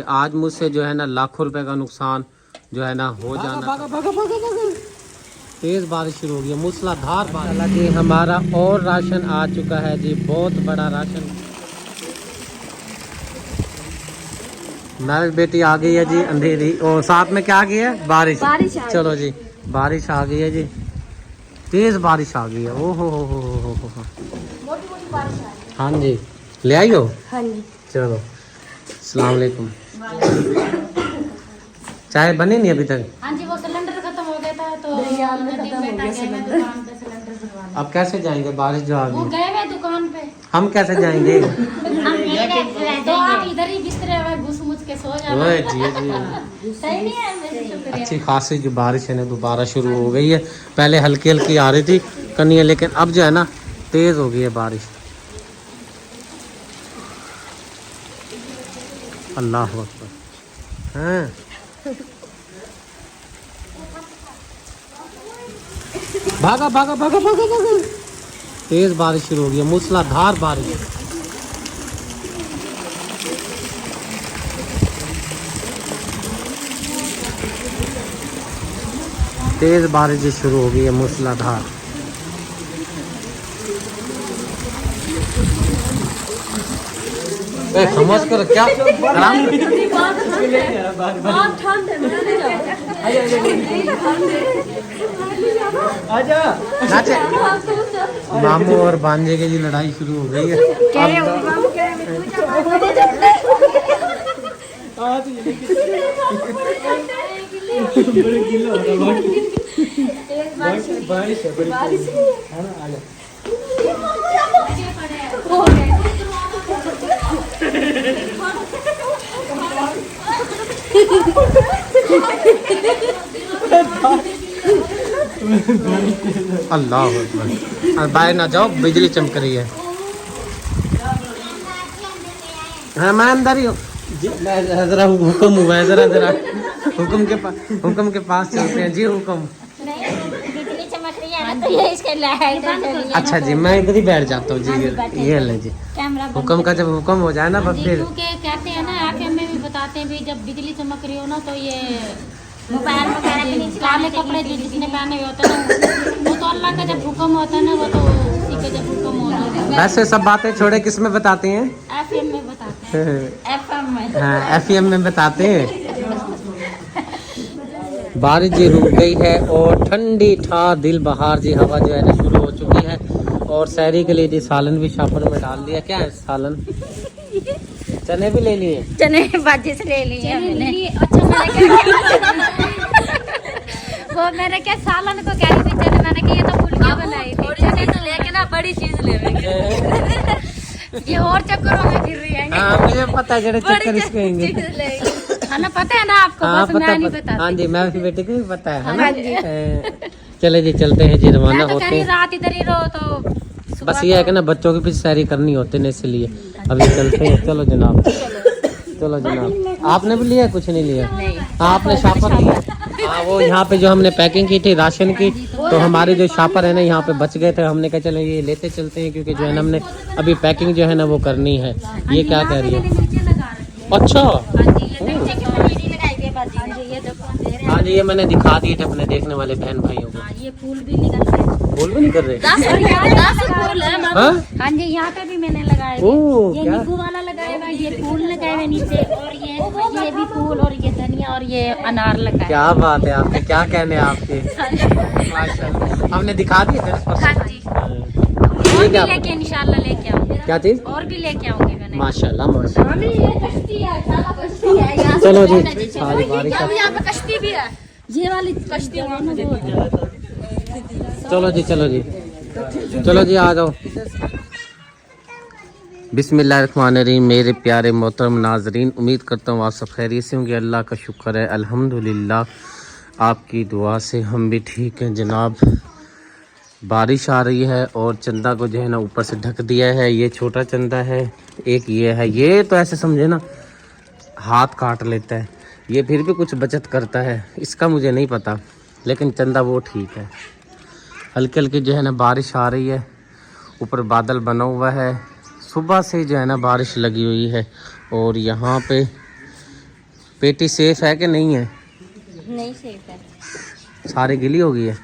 आज मुझसे जो है ना लाखों रुपए का नुकसान जो है ना हो जाना। तेज बारिश शुरू हो गई, मूसलाधार बारिश। हालांकि हमारा और राशन आ चुका है जी, बहुत बड़ा राशन। मैं बेटी आ गई है जी, अंधेरी और साथ में क्या आ गई है, बारिश। चलो जी, बारिश आ गई है जी, तेज बारिश आ गई है। ओ हो। हाँ जी, ले आई हो? हाँ जी। चलो, अस्सलाम वालेकुम। चाय बनी नहीं अभी तक? हाँ जी, वो सिलेंडर खत्म हो गया था तो दुकान पे सिलेंडर भरवाने। अब कैसे जाएंगे, बारिश जो आ वो गई? गए हुए दुकान पे। हम कैसे जाएंगे? तो आप इधर ही बिस्तरे में घुस मुझ के सो जाना। जी। सही नहीं है? अच्छी खासी जो बारिश है ना दोबारा शुरू हो गई है। पहले हल्की हल्की आ रही थी कनिया, लेकिन अब जो है ना तेज हो गई है बारिश। अल्लाह अकबर। हाँ, भागा। तेज बारिश शुरू हो गई है, मूसलाधार बारिश। तेज बारिश शुरू हो गई है, मूसलाधार। समझ कर क्या आराम। नाचे। मामू और भांजे की जी लड़ाई शुरू हो गई है। अल्लाह अकबर। बाहर ना जाओ, बिजली चमक रही है। हाँ, मैं अंदर ही हूँ। जरा हुक्म हुआ है, जरा हुक्म के पास चलते हैं जी। हुक्म। बिजली चमक रही है ना, तो ये इसके लाइट। अच्छा जी, मैं इधर ही बैठ जाता हूँ जी। ये ले जी, हुक्म का जब हुक्म हो जाए ना बस फिर। कहते हैं ना, एफएम में भी बताते हैं भी जब बिजली चमक रही हो ना तो ये मोबाइल वगैरह भी नहीं, काले कपड़े जो जिसने पहने हुए होते हैं वो तो अल्लाह का जब हुक्म होता है ना, वो तो उसी का जब हुक्म होता है। वैसे सब बातें छोड़े किस में बताते हैं? एफएम में बताते हैं। एफएम में। हाँ, एफएम में बताते हैं। बारिश जी रुक गई है और ठंडी ठा दिल बहार जी हवा जो है ना शुरू हो चुकी है। और सहरी के लिए जी सालन भी शापर में डाल दिया। क्या है सालन? चने भी ले लिए? चने बाजी से ले लिए मैंने। अच्छा, वो मैंने क्या सालन को कह रही थी चने, मैंने कहा ये तो फुलकियां बनाई थी। चने तो लेके ना बड़ी चीज ले ये और चक्करों में फिर रही है। हाँ, मुझे पता है, चक्कर इसके होंगे। है ना, पता है ना आपको? हाँ, बस मैं नहीं बताती। हाँ जी, मैं भी बेटे को भी पता है ना। चले जी, चलते हैं जी, रवाना होते हैं। रात इधर ही रहो तो बस ये है कि ना बच्चों की भी सैरी करनी होती है, इसलिए अभी चलते हैं। चलो जनाब, चलो जनाब। आपने भी लिया? कुछ नहीं लिया? हाँ, आपने शापर लिया। हाँ, वो यहाँ पे जो हमने पैकिंग की थी राशन की, तो हमारे जो शापर है ना यहाँ पे बच गए थे। हमने कहा चलो ये लेते चलते हैं, क्योंकि जो है ना हमने अभी पैकिंग जो है ना वो करनी है। ये क्या कह रही है? अच्छा, हाँ जी, ये मैंने दिखा दिए थे अपने देखने वाले बहन भाइयों को। ये फूल भी निकल रहे। फूल भी नहीं कर रहे? 10 फूल है। हाँ? हाँ जी, यहाँ पे भी मैंने लगाए। ये नींबू वाला लगाया हुआ, ये फूल लगाए हुए नीचे, और ये भी फूल, और ये धनिया, और ये अनार लगाया। क्या बात है, आपके क्या कहने हैं आपके। माशाल्लाह, हमने दिखा दिए थे। हाँ जी, और भी लेके इंशाल्लाह लेके आऊंगी। क्या चीज? और भी लेके आऊंगी मैंने। माशाल्लाह माशाल्लाह। चलो जी, सारी बारिश। यहाँ पे कश्ती भी है, ये वाली कश्ती है ना वो। चलो जी, चलो जी, चलो जी, आ जाओ। बिस्मिल्लाहिर्रहमानिर्रहीम। मेरे प्यारे मोहतरम नाजरीन, उम्मीद करता हूँ आप सब खैरियत से होंगे। अल्लाह का शुक्र है, अल्हम्दुलिल्लाह। आपकी दुआ से हम भी ठीक हैं जनाब। बारिश आ रही है और चंदा को जो है ना ऊपर से ढक दिया है। ये छोटा चंदा है, एक ये है। ये तो ऐसे समझे ना हाथ काट लेता है, ये फिर भी कुछ बचत करता है, इसका मुझे नहीं पता, लेकिन चंदा वो ठीक है। हल्की हल्की जो है ना बारिश आ रही है, ऊपर बादल बना हुआ है। सुबह से जो है ना बारिश लगी हुई है। और यहाँ पे पेटी सेफ है कि नहीं है? नहीं सेफ है, सारी गिली हो गई है।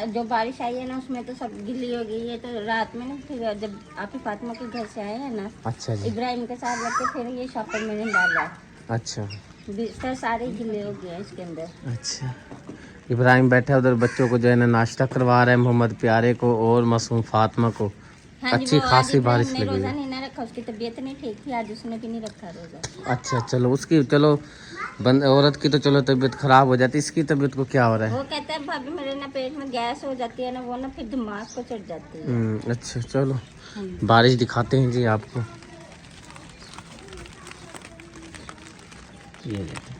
जो बारिश आई है ना उसमें तो सब गिल्ली हो गई है। तो रात में ना फिर जब आप फातिमा के घर से आए हैं ना, अच्छा जी। इब्राहिम के साथ लग के फिर ये शॉपर मैंने डाला, अच्छा बिस्तर सारे गिले हो गए इसके अंदर। अच्छा, इब्राहिम बैठा उधर बच्चों को जो है ना नाश्ता करवा रहा है, मोहम्मद प्यारे को और मासूम फातिमा को। हाँ जी, अच्छी वो खासी आज बारिश इब्राहिम ने लगी रोजा है। नहीं ना रखा, उसकी तबीयत नहीं ठीक थी, आज उसने भी नहीं रखा रोजा। अच्छा चलो, उसकी चलो औरत की तो चलो तबीयत खराब हो जाती, इसकी तबीयत को क्या हो रहा है? वो कहता है भाभी मेरे ना पेट में गैस हो जाती है ना, वो ना फिर दिमाग को चढ़ जाती है। अच्छा चलो, बारिश दिखाते हैं जी आपको। ये देखो,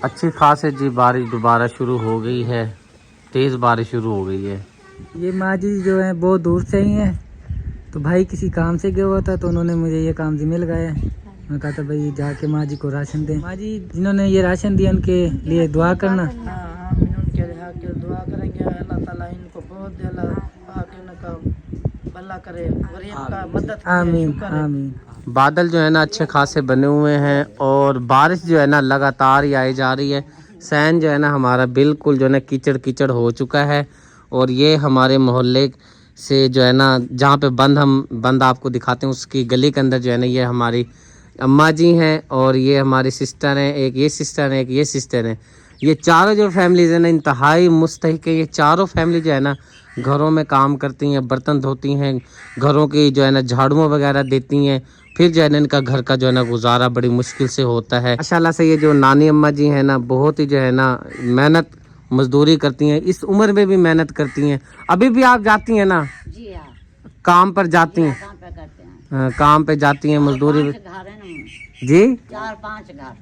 अच्छी खासी जी बारिश दोबारा शुरू हो गई है, तेज बारिश शुरू हो गई है। ये माँ जी जो है बहुत दूर से ही हैं, तो भाई किसी काम से गया हुआ था तो उन्होंने मुझे ये काम जिम्मे लगाया। मैं कहा था भाई जाके माँ जी को राशन दें। माँ जी जिन्होंने ये राशन दिया उनके लिए दुआ करना। हाँ, हम उनके लिए दुआ करेंगे, अल्लाह ताला इनको बहुत दिला आके उनका भला करे, गरीब का मदद करे, आमीन शुक्र है। आमीन। बादल जो है ना अच्छे खासे बने हुए हैं और बारिश जो है ना लगातार ही आई जा रही है। सैन जो है ना हमारा बिल्कुल जो है ना कीचड़ कीचड़ हो चुका है। और ये हमारे मोहल्ले से जो है ना जहाँ पे बंद आपको दिखाते हैं, उसकी गली के अंदर जो है ना ये हमारी अम्मा जी हैं और ये हमारी सिस्टर हैं, एक ये सिस्टर है, एक ये सिस्टर है। ये चारों जो फैमिलीज है ना इंतहाई मुस्तहिक है। ये चारों फैमिली जो है ना घरों में काम करती हैं, बर्तन धोती हैं, घरों की जो है ना झाड़ुओं वगैरह देती हैं, फिर जो है ना इनका घर का जो है ना गुजारा बड़ी मुश्किल से होता है। माशाल्लाह से ये जो नानी अम्मा जी हैं ना बहुत ही जो है ना मेहनत मजदूरी करती हैं, इस उम्र में भी मेहनत करती हैं। अभी भी आप जाती हैं ना? जी हाँ, काम पर जाती हैं? काम पे करते हैं। हाँ, काम पे जाती हैं, मजदूरी भी। घर है ना, जी 4-5 घर,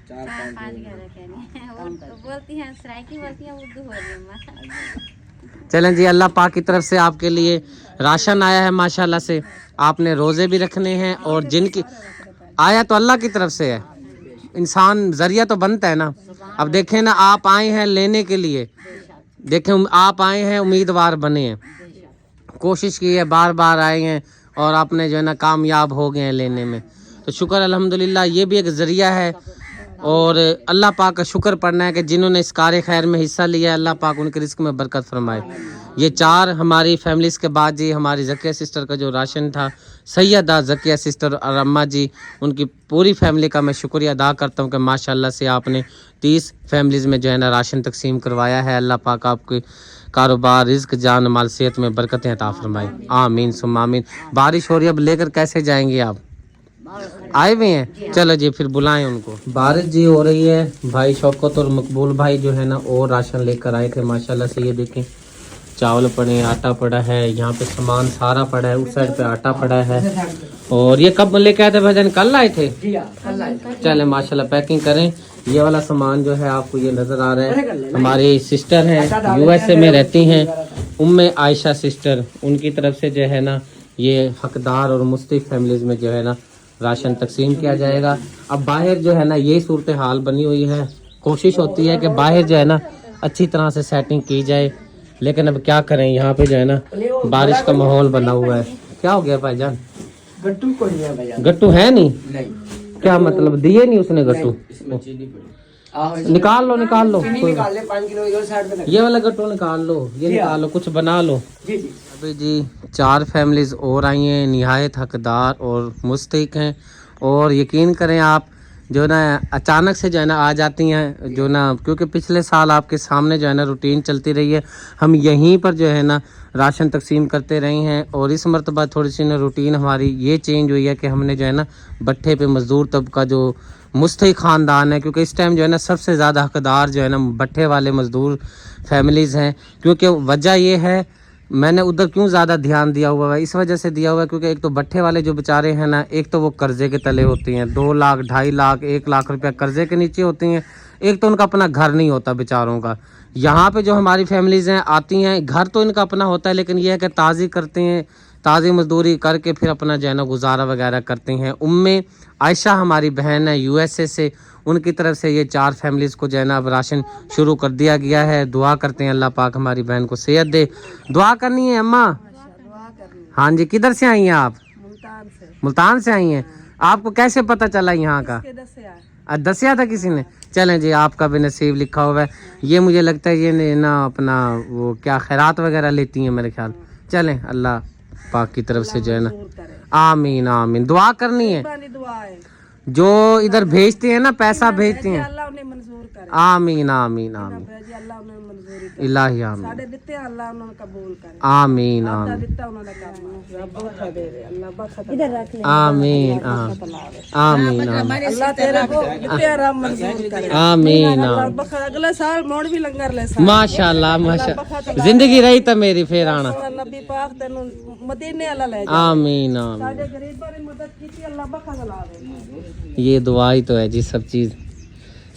4-5 घर है कहने। वो तो बोलती हैं सराइकी, बोलती हैं उर्दू हो रही है। चलें जी, अल्लाह पाक की तरफ से आपके लिए राशन आया है माशाल्लाह से। आपने रोज़े भी रखने हैं और जिनकी आया तो अल्लाह की तरफ से है, इंसान जरिया तो बनता है ना। अब देखें ना, आप आए हैं लेने के लिए, देखें आप आए हैं उम्मीदवार बने हैं, कोशिश की है, बार बार आए हैं और आपने जो है ना कामयाब हो गए हैं लेने में, तो शुक्र अल्हम्दुलिल्लाह। ये भी एक ज़रिया है और अल्लाह पाक का शुक्र पढ़ना है कि जिन्होंने इस कार्य खैर में हिस्सा लिया, अल्लाह पाक उनके रिस्क में बरकत फरमाए। ये 4 हमारी फैमिलीज़ के बाद जी हमारी ज़किया सिस्टर का जो राशन था, सैयदा ज़किया सिस्टर और अम्मा जी, उनकी पूरी फैमिली का मैं शुक्रिया अदा करता हूँ कि माशाल्लाह से आपने 30 फैमिलीज़ में जो है ना राशन तकसीम करवाया है। अल्लाह पाक आपके कारोबार, रिज्क, जान माल, सेहत में बरकतें अता फरमाए, आमीन सुम्मा आमीन। बारिश हो रही है, अब लेकर कैसे जाएंगे आप? आए हुए हैं, चलो जी फिर बुलाएं उनको। बारिश जी हो रही है, भाई शौकत और मकबूल भाई जो है ना और राशन लेकर आए थे माशाल्लाह से। ये देखें चावल पड़े हैं, आटा पड़ा है, यहाँ पे सामान सारा पड़ा है, उस साइड पे आटा पड़ा है। और ये कब लेके आए थे भाईजान? कल आए थे? चले माशाल्लाह पैकिंग करें। ये वाला सामान जो है आपको ये नजर आ रहा है, हमारी सिस्टर हैं USA में रहती हैं, उम्मे आयशा सिस्टर, उनकी तरफ से जो है ना ये हकदार और मुस्तहिक फैमिलीज में जो है ना राशन तकसीम किया जाएगा। अब बाहर जो है ना ये सूरत हाल बनी हुई है, कोशिश होती है कि बाहर जो है ना अच्छी तरह से सेटिंग की जाए, लेकिन अब क्या करें, यहाँ पे जो है ना बारिश का माहौल बना हुआ है। क्या हो गया भाईजान? गट्टू कोई नहीं है भैया। गट्टू है नहीं? नहीं, क्या मतलब दिए नहीं उसने गट्टू? निकाल लो निकाल लो, निकाल ले 5 किलो इधर साइड पे। ये वाला गट्टू निकाल लो, ये निकाल लो, कुछ बना लो। जी जी। अभी जी 4 फैमिलीज और आई हैं, निहायत हकदार और मुस्तहिक हैं। और यकीन करें आप जो ना अचानक से जो है ना आ जाती हैं जो ना, क्योंकि पिछले साल आपके सामने जो है ना रूटीन चलती रही है, हम यहीं पर जो है ना राशन तकसीम करते रहे हैं। और इस मरतबा थोड़ी सी ना रूटीन हमारी ये चेंज हुई है कि हमने जो है ना भट्ठे पे मजदूर तबका जो मुस्तहिक ख़ानदान है, क्योंकि इस टाइम जो है ना सबसे ज़्यादा हकदार जो है ना भट्ठे वाले मजदूर फैमिलीज़ हैं। क्योंकि वजह ये है, मैंने उधर क्यों ज़्यादा ध्यान दिया हुआ है, इस वजह से दिया हुआ है क्योंकि एक तो भट्ठे वाले जो बेचारे हैं ना, एक तो वो कर्जे के तले होती हैं, 2 लाख 2.5 लाख 1 लाख रुपया कर्जे के नीचे होती हैं, एक तो उनका अपना घर नहीं होता बेचारों का। यहाँ पे जो हमारी फैमिलीज़ हैं आती हैं, घर तो इनका अपना होता है, लेकिन यह है कि ताज़ी करते हैं, ताज़ी मजदूरी करके फिर अपना जो है ना गुजारा वगैरह करते हैं। उम्मे आयशा हमारी बहन है USA से, उनकी तरफ से ये 4 फैमिलीज़ को जो है ना अब राशन शुरू कर दिया गया है। दुआ करते हैं अल्लाह पाक हमारी बहन को सेहत दे। दुआ करनी है अम्मा? हाँ जी। किधर से आई हैं आप? मुल्तान से आई हैं। आपको कैसे पता चला यहाँ का? दसिया था किसी ने? चलें जी, आपका भी नसीब लिखा हुआ है। ये मुझे लगता है ये ना अपना वो क्या खैरात वगैरह लेती हैं मेरे ख्याल। चलें, अल्लाह पाक की तरफ से जो है ना, आमीन आमीन। दुआ करनी है, जो इधर भेजते हैं ना, पैसा भेजते हैं, आमीन आमीन आमीन, इलाही आमीन, आमीन आमीन आमीन आमीन आमीन। अगले साल मोड़ भी लंगर ले माशाल्लाह माशाल्लाह, जिंदगी रही तो मेरी फिर आना। नबी पाक तेनू मदीने वाला ले आमीन आमीन। साडे गरीबां ने मदद कीती, अल्लाह बखा लावे। ये दुआ ही तो है जी, सब चीज़,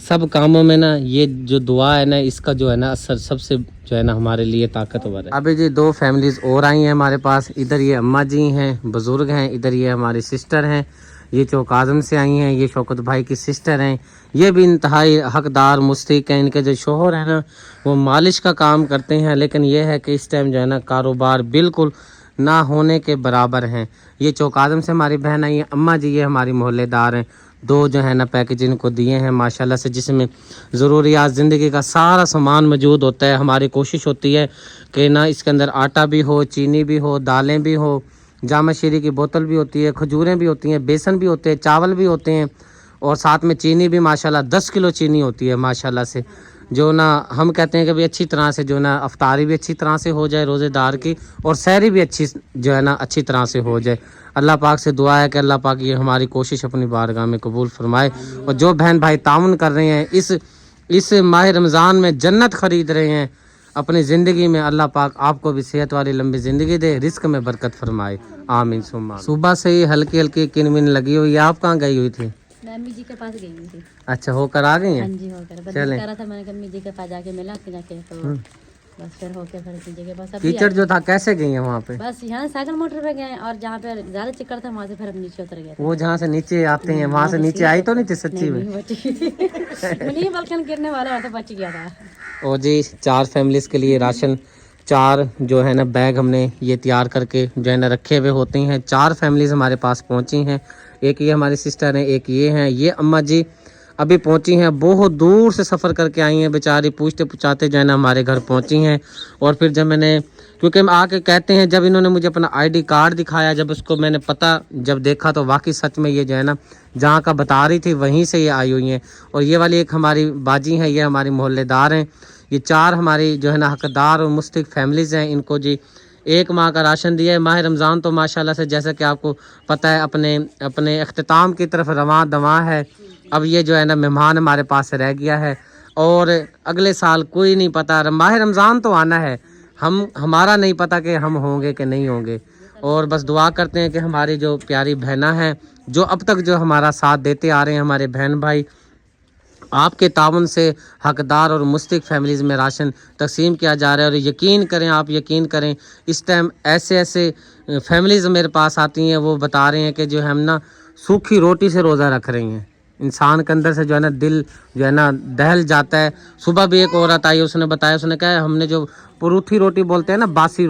सब कामों में ना ये जो दुआ है ना, इसका जो है ना असर सबसे जो है ना हमारे लिए ताकतवर है। अभी जी 2 फैमिलीज और आई हैं हमारे पास। इधर ये अम्मा जी हैं, बुजुर्ग हैं, इधर ये हमारी सिस्टर हैं, ये चौक आज़म से आई हैं, ये शौकत भाई की सिस्टर हैं। ये भी इंतहाई हकदार मुस्तहिक हैं। इनके जो शोहर हैं ना, वो मालिश का काम करते हैं, लेकिन ये है कि इस टाइम जो है ना कारोबार बिल्कुल ना होने के बराबर हैं। ये चौक आज़म से हमारी बहन आई है। अम्मा जी ये हमारी मोहल्लेदार हैं। 2 जो है ना पैकेज इनको दिए हैं माशाल्लाह से, जिसमें ज़रूरियात ज़िंदगी का सारा सामान मौजूद होता है। हमारी कोशिश होती है कि ना इसके अंदर आटा भी हो, चीनी भी हो, दालें भी हो, जामा शीरी की बोतल भी होती है, खजूरें भी होती हैं, बेसन भी होते हैं, चावल भी होते हैं, और साथ में चीनी भी माशाल्लाह 10 किलो चीनी होती है माशाल्लाह से। जो ना हम कहते हैं कि भाई अच्छी तरह से जो ना अफ्तारी भी अच्छी तरह से हो जाए रोज़ेदार की, और सहरी भी अच्छी जो है ना अच्छी तरह से हो जाए। अल्लाह पाक से दुआ है कि अल्लाह पाक ये हमारी कोशिश अपनी बारगाह में कबूल फरमाए। और जो बहन भाई ताउन कर रहे हैं, इस माह रमज़ान में जन्नत ख़रीद रहे हैं अपनी ज़िंदगी में, अल्लाह पाक आपको भी सेहत वाली लंबी ज़िंदगी दे, रिस्क में बरकत फरमाए, आमीन सुम्मा। सुबह से ही हल्की हल्की किनमिन लगी हुई है। आप कहाँ गई हुई थी? अम्मी जी के पास गई हुई थी। अच्छा, होकर आ गई हैं? हाँ जी, होकर बस चलें। कह रहा था, मैंने कहा अम्मी जी के पास जाके मिला फिर जाके तो बस फिर होके फिर अम्मी जी के पास। अभी कीचड़ जो था कैसे गई है वहाँ पे? बस यहाँ साइकिल मोटर पे गए, और जहाँ पे ज्यादा चिक्कड़ था वहाँ से फिर हम नीचे उतर गए। वो जहाँ से नीचे आते हैं वहाँ से नीचे आई तो नहीं थी सच्ची में? नहीं, बल्कि गिरने वाला तो बच गया था। और जी 4 फैमिलीज के लिए राशन 4 जो है ना बैग हमने ये तैयार करके जो है ना रखे हुए होते हैं। 4 फैमिलीज हमारे पास पहुंची हैं। एक ये हमारी सिस्टर है, एक ये हैं, ये अम्मा जी अभी पहुंची हैं, बहुत दूर से सफ़र करके आई हैं बेचारी, पूछते पूछाते जो है ना हमारे घर पहुंची हैं। और फिर जब मैंने, क्योंकि हम आके कहते हैं, जब इन्होंने मुझे अपना ID कार्ड दिखाया, जब उसको मैंने पता जब देखा तो वाकई सच में ये जो है ना जहाँ का बता रही थी वहीं से ये आई हुई हैं। और ये वाली एक हमारी बाजी हैं, ये हमारी मोहल्लेदार हैं। ये 4 हमारी जो है ना हकदार और मुस्तहिक फैमिलीज़ हैं। इनको जी 1 माह का राशन दिया है। माह रमज़ान तो माशाल्लाह से जैसा कि आपको पता है अपने अख्तिताम की तरफ रवां दवां है। अब ये जो है ना मेहमान हमारे पास रह गया है, और अगले साल कोई नहीं पता, माह रमज़ान तो आना है, हमारा नहीं पता कि हम होंगे कि नहीं होंगे। और बस दुआ करते हैं कि हमारी जो प्यारी बहना हैं, जो अब तक जो हमारा साथ देते आ रहे हैं, हमारे बहन भाई, आपके ताउन से हकदार और मुस्तहिक फैमिलीज़ में राशन तकसीम किया जा रहा है। और यकीन करें, आप यकीन करें, इस टाइम ऐसे फैमिलीज़ मेरे पास आती हैं, वो बता रहे हैं कि जो हम ना सूखी रोटी से रोज़ा रख रही हैं। इंसान के अंदर से जो है ना दिल जो है ना दहल जाता है। सुबह भी एक औरत आई, उसने बताया, उसने कहा हमने जो पुरूथी रोटी बोलते हैं ना, बासी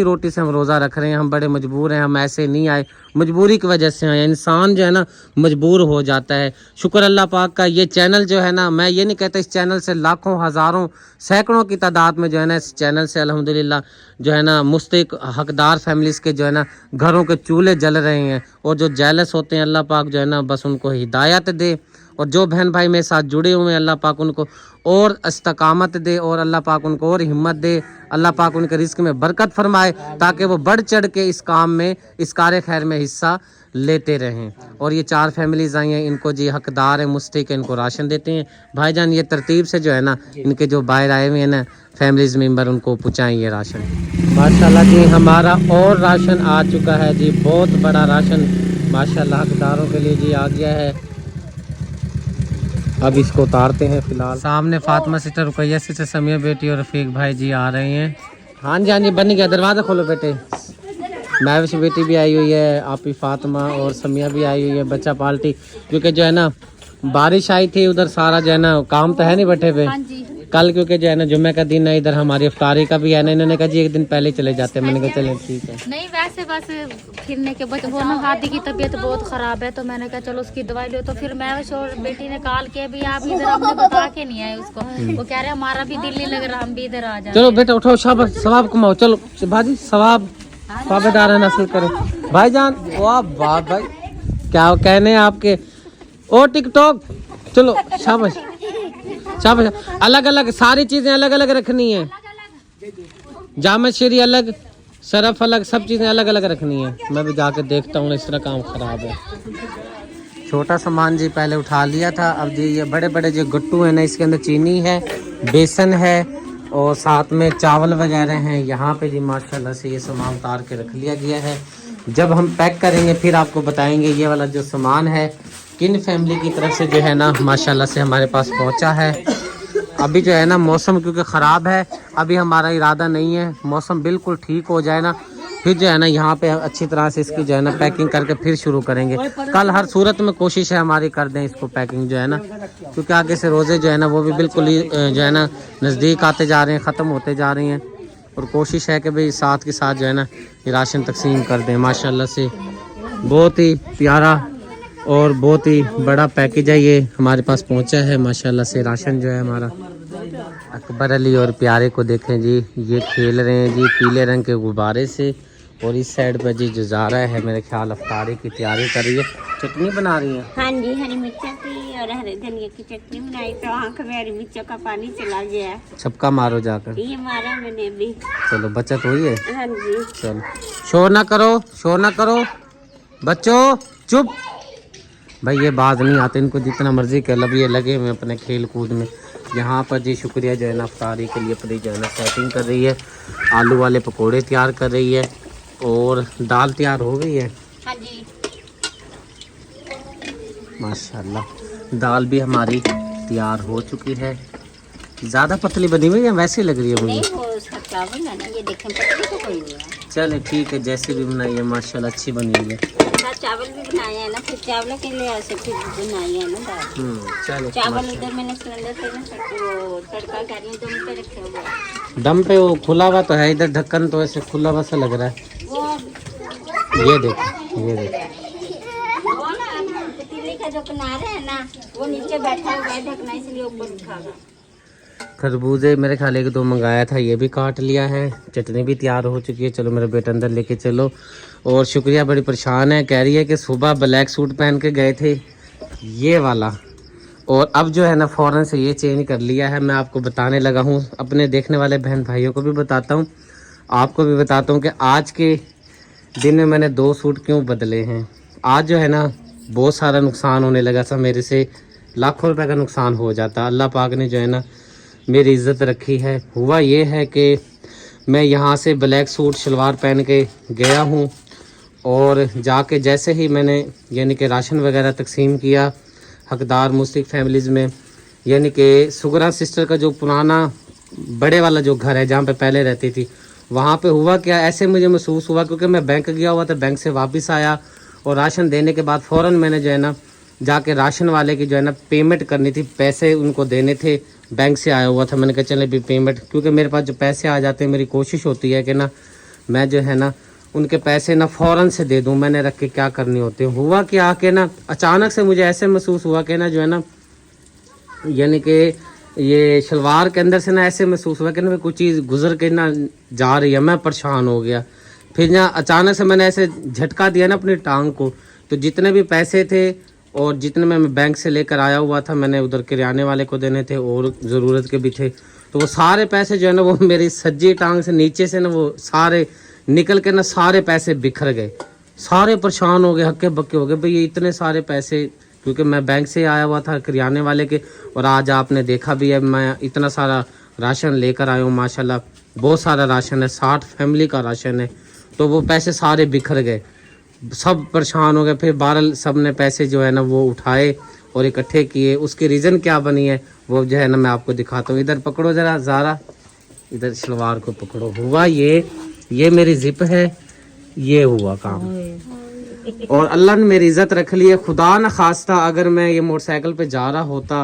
रोटी से हम रोज़ा रख रहे हैं, हम बड़े मजबूर हैं, हम ऐसे नहीं आए, मजबूरी की वजह से आए। इंसान जो है ना मजबूर हो जाता है। शुक्र अल्लाह पाक का, ये चैनल जो है ना, मैं ये नहीं कहता इस चैनल से लाखों हज़ारों सैकड़ों की तादाद में जो है ना इस चैनल से अल्हम्दुलिल्लाह जो है ना मुस्तहिक हकदार फैमिलीज़ के जो है ना घरों के चूल्हे जल रहे हैं। और जो जेलस होते हैं, अल्लाह पाक जो है ना बस उनको हिदायत दे। और जो बहन भाई मेरे साथ जुड़े हुए हैं, अल्लाह पाक उनको और इस्तकामत दे, और अल्लाह पाक उनको और हिम्मत दे, अल्लाह पाक उनके रिस्क में बरकत फरमाए, ताकि वो बढ़ चढ़ के इस काम में, इस कार खैर में हिस्सा लेते रहें। और ये 4 फैमिलीज़ आई हैं, इनको जी हकदार है मुस्तहिक, इनको राशन देते हैं। भाईजान ये तरतीब से जो है ना इनके जो बाहर आए हुए हैं ना फैमिलीज़ मेम्बर, उनको पहुँचाएँ ये राशन। माशाल्लाह जी हमारा और राशन आ चुका है जी, बहुत बड़ा राशन माशाल्लाह हकदारों के लिए जी आ गया है। अब इसको उतारते हैं। फिलहाल सामने फातिमा सिस्टर, रुकैया सिस्टर, समिया बेटी और रफीक भाई जी आ रहे हैं। हाँ जी बन गया, दरवाज़ा खोलो बेटे। महविश बेटी भी आई हुई है, आपी फातिमा और समिया भी आई हुई है, बच्चा पार्टी, क्योंकि जो है ना बारिश आई थी उधर, सारा जो है ना काम तो है नहीं बैठे पे, कल क्योंकि जो है ना जुम्मे का दिन है, इधर हमारी इफ्तारी का भी है ना, इन्होंने कहा जी एक दिन पहले चले जाते हैं। मैंने कहा चलें ठीक है। नहीं वैसे बस फिरने के बाद वो ना हाथी की तबीयत बहुत खराब है, तो मैंने कहा चलो उसकी दवाई लो। तो फिर मैं और बेटी ने कॉल किया भी आप इधर, हमने बता के नहीं आए उसको। वो कह रहे हमारा भी दिल नहीं लग रहा, हम भी इधर आ जाए। चलो बेटा उठाओ, शाबाश, सवाब कमाओ। चलो भाजी सवाब साबेदार हासिल करो भाईजान। वाह बात भाई, क्या कहने हैं आपके। ओ टिकटॉक, चलो शाबाश शाबाश। अलग अलग सारी चीजें अलग अलग रखनी है, जामा शेरी अलग, सरफ अलग, सब चीजें अलग अलग रखनी है। मैं भी जाके देखता हूँ, इस तरह काम खराब है। छोटा सामान जी पहले उठा लिया था, अब जी ये बड़े बड़े जो गट्टू है ना, इसके अंदर चीनी है, बेसन है और साथ में चावल वगैरह हैं। यहाँ पे जी माशाल्लाह से ये सामान उतार के रख लिया गया है। जब हम पैक करेंगे फिर आपको बताएंगे ये वाला जो सामान है किन फैमिली की तरफ से जो है ना माशाल्लाह से हमारे पास पहुँचा है। अभी जो है ना मौसम क्योंकि ख़राब है, अभी हमारा इरादा नहीं है, मौसम बिल्कुल ठीक हो जाए ना फिर जो है ना यहाँ पे अच्छी तरह से इसकी जो है ना पैकिंग करके फिर शुरू करेंगे। कल हर सूरत में कोशिश है हमारी कर दें इसको पैकिंग जो है ना, क्योंकि आगे से रोज़े जो है ना वो भी बिल्कुल ही जो है ना नज़दीक आते जा रहे हैं, ख़त्म होते जा रही हैं। और कोशिश है कि भाई साथ के साथ जो है ना ये राशन तकसीम कर दें। माशाल्लाह से बहुत ही प्यारा और बहुत ही बड़ा पैकेज है ये हमारे पास पहुँचा है। माशाल्लाह से राशन जो है हमारा। अकबर अली और प्यारे को देखें जी, ये खेल रहे हैं जी पीले रंग के गुब्बारे से। और इस साइड पे जी जुजारा है, मेरे ख्याल अफ्तारी की तैयारी कर रही है। चटनी बना रही है। हाँ जी, हरी मिर्चा की और हरे धनिया की चटनी बनाई, तो आँख में हरी मिर्चों का पानी चला गया। छपका मारो जाकर। ये मारा मैंने भी। चलो बचत हुई है। हाँ जी। चलो शोर ना करो, शोर ना करो बच्चों, चुप। भाई ये बात नहीं आते इनको, जितना मर्जी कर लब, ये लगे हुए अपने खेल कूद में। यहाँ पर जी शुक्रिया जो है ना अफ्तारी के लिए अपनी जो है ना सेटिंग कर रही है। आलू वाले पकोड़े तैयार कर रही है और दाल तैयार हो गई है। हाँ जी माशाल्लाह दाल भी हमारी तैयार हो चुकी है। ज़्यादा पतली बनी हुई है वैसे लग रही है मुझे। नहीं वो उसका चावल है ना, ये देखें पतली तो कोई नहीं है। चले ठीक है, जैसे भी बनाई है माशाल्लाह अच्छी बनी हुई है। साथ चावल भी बनाया है ना, फिर चावल के लिए ऐसे फिर बनाई है ना दाल। चलो चावल उधर मैंने सिलेंडर पे ना वो तड़का कर लिया, दम पे रखे हुए। दम पे वो खुला हुआ तो है, इधर ढक्कन तो ऐसे खुला हुआ सा लग रहा है। वो ये देख, ये देख। वो ना पतीले का जो किनारे है ना, वो नीचे बैठा हुआ है ढकना, इसलिए ऊपर उठागा। खरबूजे मेरे ख्याल एक दो मंगाया था, ये भी काट लिया है। चटनी भी तैयार हो चुकी है। चलो मेरा बेटा अंदर लेके चलो। और शुक्रिया बड़ी परेशान है, कह रही है कि सुबह ब्लैक सूट पहन के गए थे ये वाला, और अब जो है ना फ़ौरन से ये चेंज कर लिया है। मैं आपको बताने लगा हूँ, अपने देखने वाले बहन भाइयों को भी बताता हूँ, आपको भी बताता हूँ कि आज के दिन में मैंने 2 सूट क्यों बदले हैं। आज जो है ना बहुत सारा नुकसान होने लगा था मेरे से, लाखों रुपए का नुकसान हो जाता। अल्लाह पाक ने जो है ना मेरी इज़्ज़त रखी है। हुआ ये है कि मैं यहाँ से ब्लैक सूट शलवार पहन के गया हूँ और जाके जैसे ही मैंने यानी कि राशन वगैरह तकसीम किया हकदार मुस्लिम फैमिलीज़ में, यानी कि सुगरा सिस्टर का जो पुराना बड़े वाला जो घर है जहाँ पे पहले रहती थी, वहाँ पे हुआ क्या, ऐसे मुझे महसूस हुआ क्योंकि मैं बैंक गया हुआ था, बैंक से वापस आया और राशन देने के बाद फ़ौरन मैंने जो है ना जाके राशन वाले की जो है ना पेमेंट करनी थी, पैसे उनको देने थे, बैंक से आया हुआ था। मैंने कहा चले भी पेमेंट, क्योंकि मेरे पास जो पैसे आ जाते हैं मेरी कोशिश होती है कि ना मैं जो है ना उनके पैसे ना फ़ौरन से दे दूं, मैंने रख के क्या करनी होती है। हुआ कि आके ना अचानक से मुझे ऐसे महसूस हुआ कि ना जो है ना यानी कि ये शलवार के अंदर से ना ऐसे महसूस हुआ कि ना कोई चीज़ गुजर के ना जा रही है। मैं परेशान हो गया। फिर ना अचानक से मैंने ऐसे झटका दिया ना अपनी टांग को, तो जितने भी पैसे थे और जितने मैं बैंक से लेकर आया हुआ था, मैंने उधर किराने वाले को देने थे और ज़रूरत के भी थे, तो वो सारे पैसे जो है ना वो मेरी सज्जी टांग से नीचे से ना वो सारे निकल के ना सारे पैसे बिखर गए। सारे परेशान हो गए, हक्के बक्के हो गए भाई ये इतने सारे पैसे, क्योंकि मैं बैंक से आया हुआ था किराने वाले के, और आज आपने देखा भी है मैं इतना सारा राशन लेकर आया हूँ। माशाल्लाह बहुत सारा राशन है, 60 फैमिली का राशन है, तो वो पैसे सारे बिखर गए, सब परेशान हो गए। फिर बहरहाल सब ने पैसे जो है ना वो उठाए और इकट्ठे किए। उसकी रीज़न क्या बनी है वो जो है ना मैं आपको दिखाता हूँ। इधर पकड़ो ज़रा ज़ारा, इधर शलवार को पकड़ो। हुआ ये मेरी जिप है, ये हुआ काम, और अल्लाह ने मेरी इज़्ज़त रख ली है। खुदा न खास्ता अगर मैं ये मोटरसाइकिल पे जा रहा होता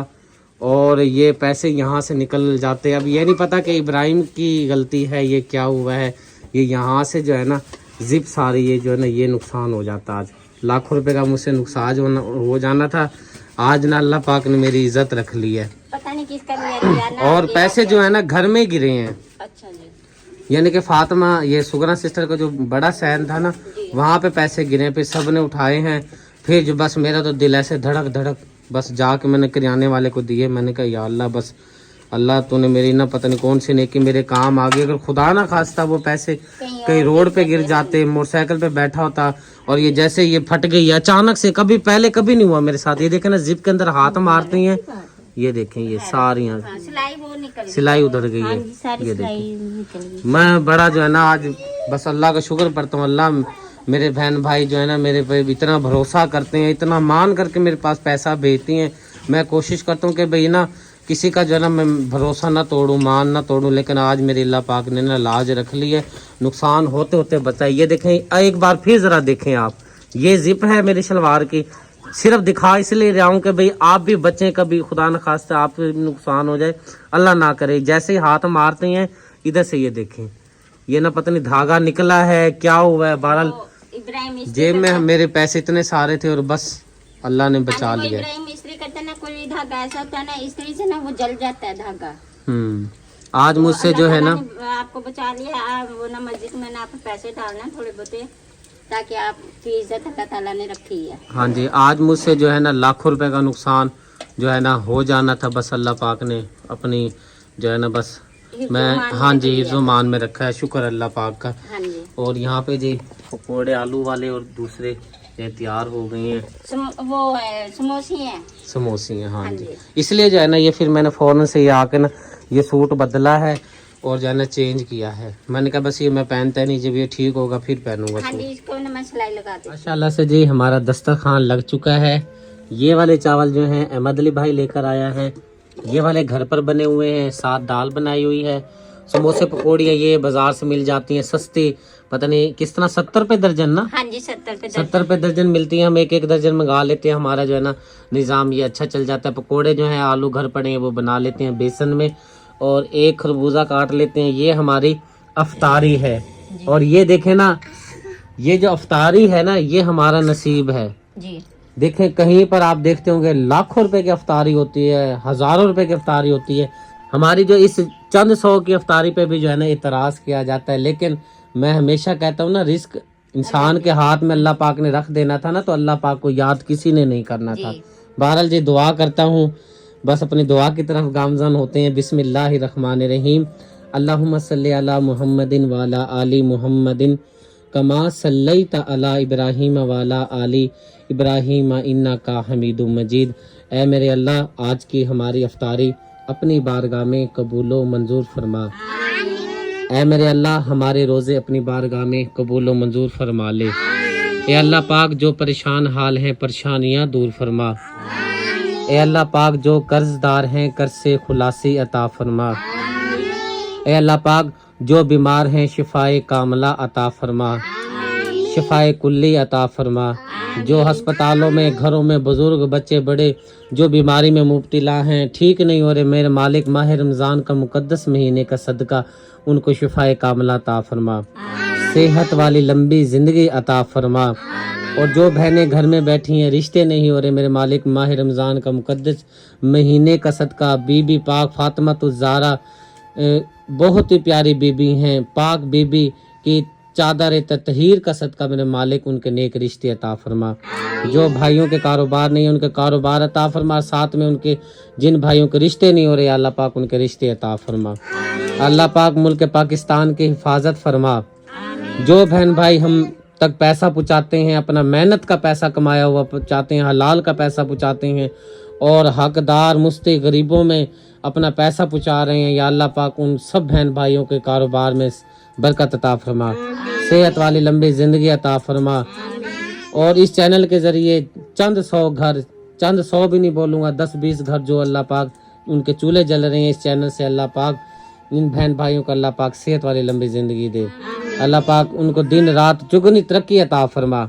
और ये पैसे यहाँ से निकल जाते। अब ये नहीं पता कि इब्राहिम की गलती है, ये क्या हुआ है, ये यहाँ से जो है ना जिप सारी ये जो है ना ये नुकसान हो जाता। आज लाखों रुपए का मुझसे नुकसान हो जाना था। आज ना अल्लाह पाक ने मेरी इज्जत रख ली है। पता नहीं किसका लिया दिया ना। और पैसे जो है ना घर में गिरे हैं। अच्छा जी। यानी कि फातिमा ये सुगना सिस्टर का जो बड़ा सहन था ना, वहाँ पे पैसे गिरे, फिर सब ने उठाए हैं। फिर जो बस मेरा तो दिल ऐसे धड़क धड़क, बस जाके मैंने किराने वाले को दिए। मैंने कहा या अल्लाह, बस अल्लाह तूने मेरी ना पता नहीं कौन सी नेकी मेरे काम आ गई। अगर खुदा ना खास्ता वो पैसे कहीं रोड पे गिर जाते, मोटरसाइकिल पे बैठा होता और ये जैसे ये फट गई अचानक से, कभी पहले कभी नहीं हुआ मेरे साथ। ये देखें ना जिप के अंदर हाथ मारती हैं, ये देखें ये सारी सिलाई वो निकल गई, सिलाई उधर गई है। सारी ये सिलाई देखें, निकल गई। मैं बड़ा जो है ना आज बस अल्लाह का शुक्र करता हूँ। अल्लाह मेरे बहन भाई जो है ना मेरे पे इतना भरोसा करते हैं, इतना मान करके मेरे पास पैसा भेजती हैं। मैं कोशिश करता हूँ कि भाई ना किसी का जो है ना मैं भरोसा ना तोड़ूं, मान ना तोड़ूं, लेकिन आज मेरी अल्लाह पाक ने ना लाज रख ली है। नुकसान होते होते बचाई। ये देखें, एक बार फिर ज़रा देखें आप, ये जिप है मेरी शलवार की। सिर्फ दिखा इसलिए रहा हूँ कि भाई आप भी बचें, कभी खुदा न खास्ता आप नुकसान हो जाए, अल्लाह ना करे। जैसे ही हाथ मारते हैं इधर से ये देखें, ये ना पता नहीं धागा निकला है क्या हुआ है। बहरहाल इब्राहिम जेब में मेरे पैसे इतने सारे थे और बस अल्लाह ने बचा लिया। इब्राहिम इस्त्री करता ना, कोई धागा ऐसा होता है ना इस्त्री से ना वो जल जाता है धागा। आज मुझसे जो है ना आपको बचा लिया। आप वो ना मस्जिद में ना आप पैसे डालना थोड़े बहुते, ताकि आपकी इज्जत अल्लाह ताला ने रखी है। हाँ जी, आज मुझसे जो है ना लाखों रुपए का नुकसान जो है ना हो जाना था, बस अल्लाह पाक ने अपनी जो है ना बस मैं हाँ जी हिफ्ज़-ओ-मान में रखा है। शुक्र अल्लाह पाक का। हाँ जी। और यहाँ पे जी पकौड़े आलू वाले और दूसरे ये तैयार हो गए हैं। वो है समोसे हैं, समोसे हैं। हाँ जी, इसलिए जो है ना ये फिर मैंने फ़ौरन से ये आके ना ये सूट बदला है और जो है ना चेंज किया है। मैंने कहा बस ये मैं पहनता नहीं, जब ये ठीक होगा फिर पहनूंगा। हाँ जी, इसको ना मैं सिलाई लगा दी। माशाल्लाह से जी हमारा दस्तरखान लग चुका है। ये वाले चावल जो हैं अहमद अली भाई लेकर आया है, ये वाले घर पर बने हुए हैं, साथ दाल बनाई हुई है। समोसे पकौड़ियाँ ये बाजार से मिल जाती हैं सस्ती, पता नहीं किस तरह 70 रुपए दर्जन ना। हाँ जी 70 रुपए दर्जन मिलती है। हम एक एक दर्जन मंगा लेते हैं, हमारा जो है ना निज़ाम ये अच्छा चल जाता है। पकोड़े जो हैं आलू घर पड़े हैं वो बना लेते हैं बेसन में, और एक खरबूजा काट लेते हैं। ये हमारी अफ्तारी है। और ये देखें ना, ये जो अफ्तारी है ना ये हमारा नसीब है जी। देखें कहीं पर आप देखते होंगे लाखों रुपए की अफ्तारी होती है, हजारों रुपए की अफ्तारी होती है। हमारी जो इस चंद 100 की अफ्तारी पे भी जो है ना इतराज किया जाता है। लेकिन मैं हमेशा कहता हूँ ना, रिस्क इंसान के हाथ में अल्लाह पाक ने रख देना था ना, तो अल्लाह पाक को याद किसी ने नहीं करना था। बहरहाल जी दुआ करता हूँ, बस अपनी दुआ की तरफ गामज़न होते हैं। बिस्मिल्लाहिर्रहमानिर्रहीम। अल्लाहुम्मा सल्ली अला मुहम्मदिन वाला आली मुहम्मदिन कमा सल्लैत अला इब्राहीम वाला आली इब्राहीम इन्नका हमीदुम मजीद। ऐ मेरे अल्लाह आज की हमारी अफ्तारी अपनी बारगाह में कबूलो मंजूर फरमा। ऐ मेरे अल्लाह हमारे रोज़े अपनी बारगाह में कबूलो मंजूर फरमा ले। ए अल्लाह पाक जो परेशान हाल हैं परेशानियाँ दूर फरमा। ए अल्लाह पाक जो कर्जदार हैं कर्ज से खुलासी अता फरमा। ए अल्लाह पाक जो बीमार हैं शिफाए कामला अता फरमा, शिफाए कुल्ली अता फरमा। जो अस्पतालों में घरों में बुजुर्ग बच्चे बड़े जो बीमारी में मुब्तला हैं, ठीक नहीं हो रहे, मेरे मालिक माह रमज़ान का मुकद्दस महीने का सदका उनको शिफाए कामला अता फरमा, सेहत वाली लंबी ज़िंदगी अता फरमा। और जो बहनें घर में बैठी हैं रिश्ते नहीं हो रहे, मेरे मालिक माह रमज़ान का मुकद्दस महीने का सदका बीबी पाक फातिमा ज़ारा बहुत ही प्यारी बीबी हैं, पाक बीबी की चादर ततहीर का सदका मेरे मालिक उनके नेक रिश्ते अता फरमा। जो भाइयों के कारोबार नहीं है उनके कारोबार अता फरमा, साथ में उनके जिन भाइयों के रिश्ते नहीं हो रहे अल्लाह पाक उनके रिश्ते अता फरमा। अल्लाह पाक मुल्क पाकिस्तान की हिफाजत फरमा। जो बहन भाई हम तक पैसा पहुँचाते हैं, अपना मेहनत का पैसा कमाया हुआ पहुँचाते हैं, हलाल का पैसा पहुँचाते हैं और हकदार मुस्ते गरीबों में अपना पैसा पहुँचा रहे हैं, या अल्लाह पाक उन सब बहन भाइयों के कारोबार में बरकत अता फरमा, सेहत वाली लंबी ज़िंदगी अता फरमा। और इस चैनल के ज़रिए चंद 100 घर, चंद 100 भी नहीं बोलूँगा, 10-20 घर जो अल्लाह पाक उनके चूल्हे जल रहे हैं इस चैनल से, अल्लाह पाक इन बहन भाइयों को अल्लाह पाक सेहत वाली लंबी ज़िंदगी दे। अल्लाह पाक उनको दिन रात चुगनी तरक्की अता फरमा,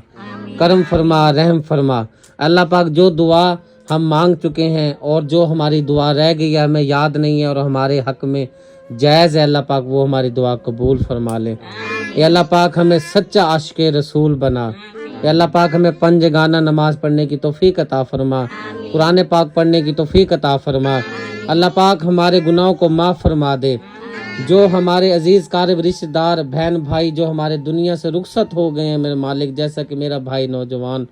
करम फरमा, रहम फरमा। अल्लाह पाक जो दुआ हम मांग चुके हैं और जो हमारी दुआ रह गई है हमें याद नहीं है और हमारे हक में जायज़ है, अल्लाह पाक वो हमारी दुआ कबूल फरमा ले। या अल्लाह पाक हमें सच्चा आशिक़े रसूल बना। या अल्लाह पाक हमें 5 गाना नमाज पढ़ने की तौफीक अता फरमा, कुरान पाक पढ़ने की तौफीक अता फरमा। अल्लाह पाक हमारे गुनाहों को माफ़ फरमा दे। जो हमारे अजीज़ कारब रिश्तेदार बहन भाई जो हमारे दुनिया से रुखसत हो गए हैं मेरे मालिक, जैसा कि मेरा भाई नौजवान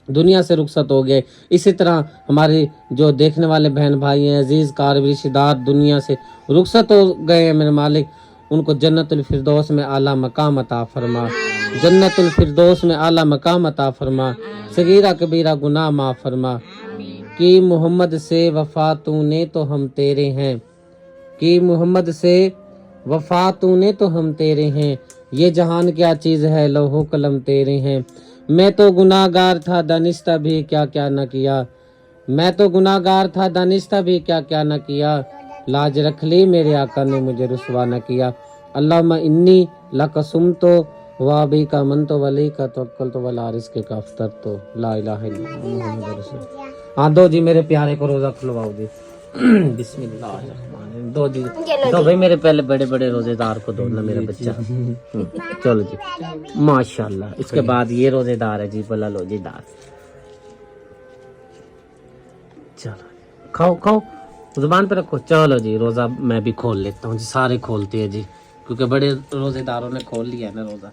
दुनिया से रुखसत हो गए, इसी तरह हमारे जो देखने वाले बहन भाई हैं अजीज़ कारब रिश्तेदार दुनिया से रुखसत हो गए हैं मेरे मालिक, उनको जन्नतुल फिरदौस में आला मकाम अता फरमा, जन्नतुल फिरदौस में आला मकाम अता फरमा, सगीरा कबीरा गुनाह माफ़ फरमा। कि मोहम्मद से वफ़ा तूने तो हम तेरे हैं, कि मोहम्मद से वफ़ा तूने तो हम तेरे हैं, ये जहान क्या चीज़ है लौहो कलम तेरे हैं। मैं तो गुनाहगार था दानिस्ता भी क्या क्या न किया, मैं तो गुनाहगार था दानिस्ता भी क्या क्या न किया, लाज रख ली मेरे आका ने मुझे रुसवा न किया। अल्लाहुम्मा इन्नी लकसुम तो वाबी का मन तो वली का तवक्कल तो वला रिज़्क़ का अफ्तर तो ला इलाहा इल्लल्लाह मुहम्मद रसूल। हाँ दो जी मेरे प्यारे को रोज़ा खुलवाओ जी। बिस्मिल्लाह दो जी, दो भाई मेरे पहले बड़े बड़े रोजेदार को दो ना मेरा बच्चा। चलो जी माशाल्लाह। इसके बाद ये रोजेदार है जी, बोला लो जी दार, चलो खाओ खाओ जुबान पे रखो। चलो जी रोजा मैं भी खोल लेता हूँ जी, सारे खोलते हैं जी क्योंकि बड़े रोजेदारों ने खोल लिया है ना रोजा।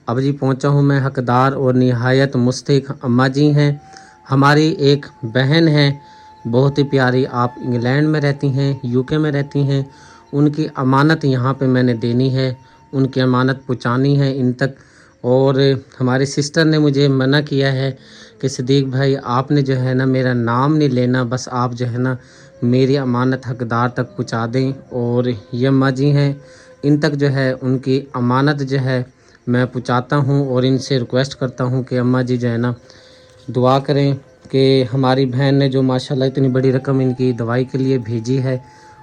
अब जी पहुँचा हूँ मैं हकदार और निहायत मुस्तहिक अम्मा जी हैं। हमारी एक बहन है बहुत ही प्यारी, आप इंग्लैंड में रहती हैं, यूके में रहती हैं। उनकी अमानत यहाँ पे मैंने देनी है, उनकी अमानत पहुँचानी है इन तक। और हमारी सिस्टर ने मुझे मना किया है कि सिद्दीक भाई आपने जो है ना मेरा नाम नहीं लेना, बस आप जो है ना मेरी अमानत हकदार तक पहुँचा दें। और ये अम्मा जी हैं, इन तक जो है उनकी अमानत जो है मैं पहुँचाता हूँ और इनसे रिक्वेस्ट करता हूँ कि अम्मा जी जो है ना दुआ करें कि हमारी बहन ने जो माशाल्लाह इतनी बड़ी रकम इनकी दवाई के लिए भेजी है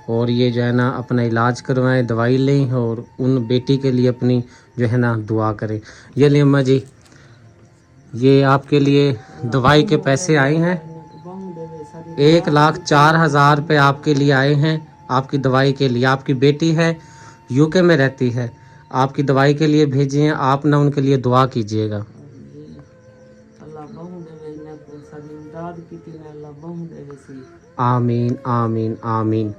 और ये जो है ना अपना इलाज करवाएं, दवाई लें और उन बेटी के लिए अपनी जो है ना दुआ करें। ये ले अम्मा जी, ये आपके लिए दवाई के पैसे आए हैं, 1,04,000 रुपये आपके लिए आए हैं, आपकी दवाई के लिए। आपकी बेटी है यूके में रहती है, आपकी दवाई के लिए भेजे हैं, आप ना उनके लिए दुआ कीजिएगा। आमीन आमीन आमीन।